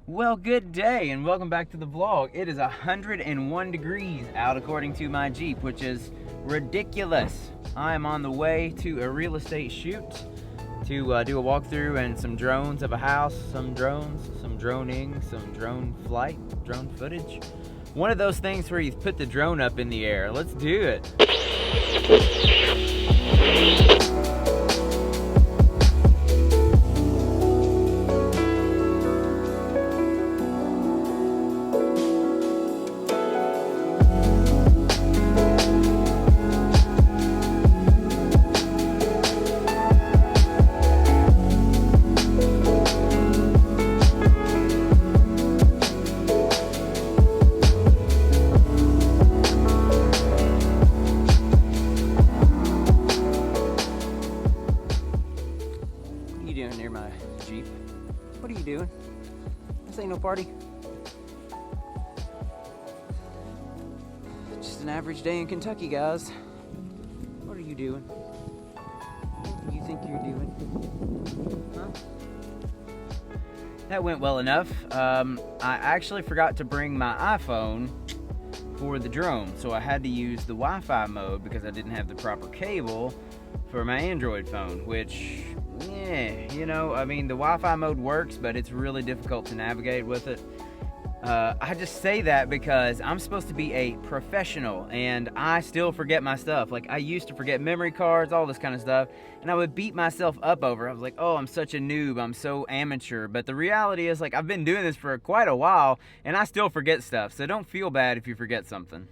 Well, good day and welcome back to the vlog. It is 101 degrees out according to my Jeep, which is ridiculous. I am on the way to a real estate shoot to do a walkthrough and some drones of a house, some drones, some droning, some drone flight, drone footage. One of those things where you put the drone up in the air. Let's do it. Near my Jeep. What are you doing? This ain't no party. It's just an average day in Kentucky, guys. What are you doing? What do you think you're doing? Huh? That went well enough. I actually forgot to bring my iPhone for the drone, so I had to use the Wi-Fi mode because I didn't have the proper cable for my Android phone, which, yeah, you know, I mean, the Wi-Fi mode works, but it's really difficult to navigate with it. I just say that because I'm supposed to be a professional, and I still forget my stuff. Like, I used to forget memory cards, all this kind of stuff, and I would beat myself up over it. I was like, oh, I'm such a noob, I'm so amateur. But the reality is, like, I've been doing this for quite a while, and I still forget stuff, so don't feel bad if you forget something.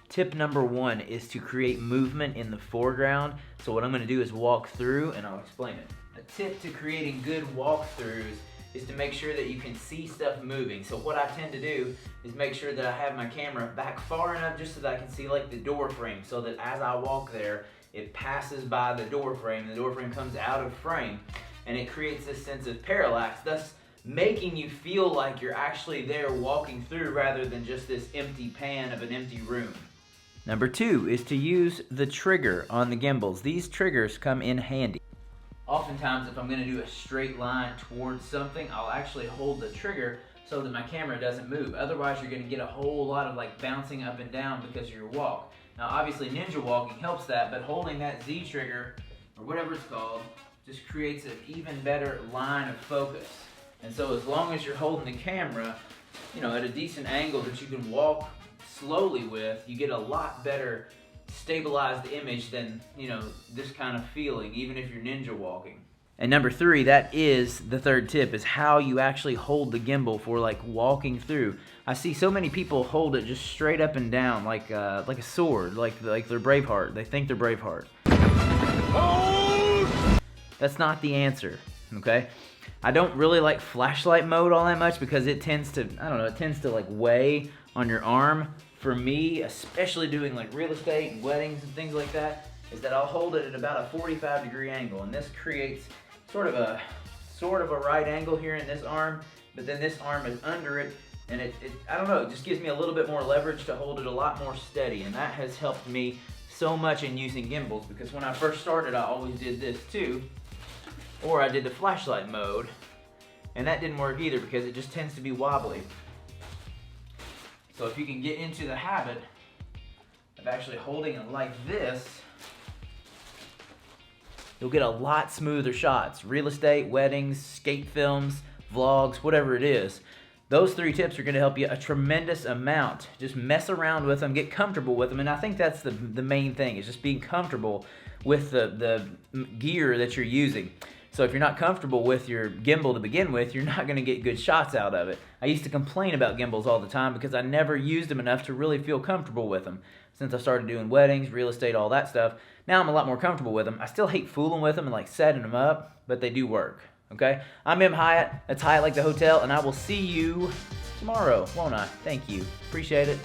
Tip number one is to create movement in the foreground. So what I'm gonna do is walk through and I'll explain it. A tip to creating good walkthroughs is to make sure that you can see stuff moving. So what I tend to do is make sure that I have my camera back far enough just so that I can see like the door frame, so that as I walk there, it passes by the door frame, the door frame comes out of frame, and it creates this sense of parallax, thus making you feel like you're actually there walking through rather than just this empty pan of an empty room. Number two is to use the trigger on the gimbals. These triggers come in handy. Oftentimes, if I'm gonna do a straight line towards something, I'll actually hold the trigger so that my camera doesn't move. Otherwise, you're gonna get a whole lot of like bouncing up and down because of your walk. Now, obviously, ninja walking helps that, but holding that Z trigger, or whatever it's called, just creates an even better line of focus. And so as long as you're holding the camera, you know, at a decent angle that you can walk slowly with, you get a lot better stabilized image than, you know, this kind of feeling, even if you're ninja walking. And number three, that is the third tip, is how you actually hold the gimbal for like walking through. I see so many people hold it just straight up and down like a sword, like they're Braveheart. They think they're Braveheart. That's not the answer, okay? I don't really like flashlight mode all that much because it tends to, I don't know, it tends to like weigh on your arm. For me, especially doing like real estate and weddings and things like that, is that I'll hold it at about a 45-degree angle, and this creates sort of a right angle here in this arm, but then this arm is under it, and it I don't know, it just gives me a little bit more leverage to hold it a lot more steady, and that has helped me so much in using gimbals, because when I first started, I always did this too, or I did the flashlight mode, and that didn't work either because it just tends to be wobbly. So if you can get into the habit of actually holding it like this, you'll get a lot smoother shots. Real estate, weddings, skate films, vlogs, whatever it is. Those three tips are gonna help you a tremendous amount. Just mess around with them, get comfortable with them, and I think that's the main thing, is just being comfortable with the gear that you're using. So if you're not comfortable with your gimbal to begin with, you're not gonna get good shots out of it. I used to complain about gimbals all the time because I never used them enough to really feel comfortable with them. Since I started doing weddings, real estate, all that stuff, now I'm a lot more comfortable with them. I still hate fooling with them and like setting them up, but they do work, okay? I'm Hyatt, that's Hyatt like the hotel, and I will see you tomorrow, won't I? Thank you, appreciate it.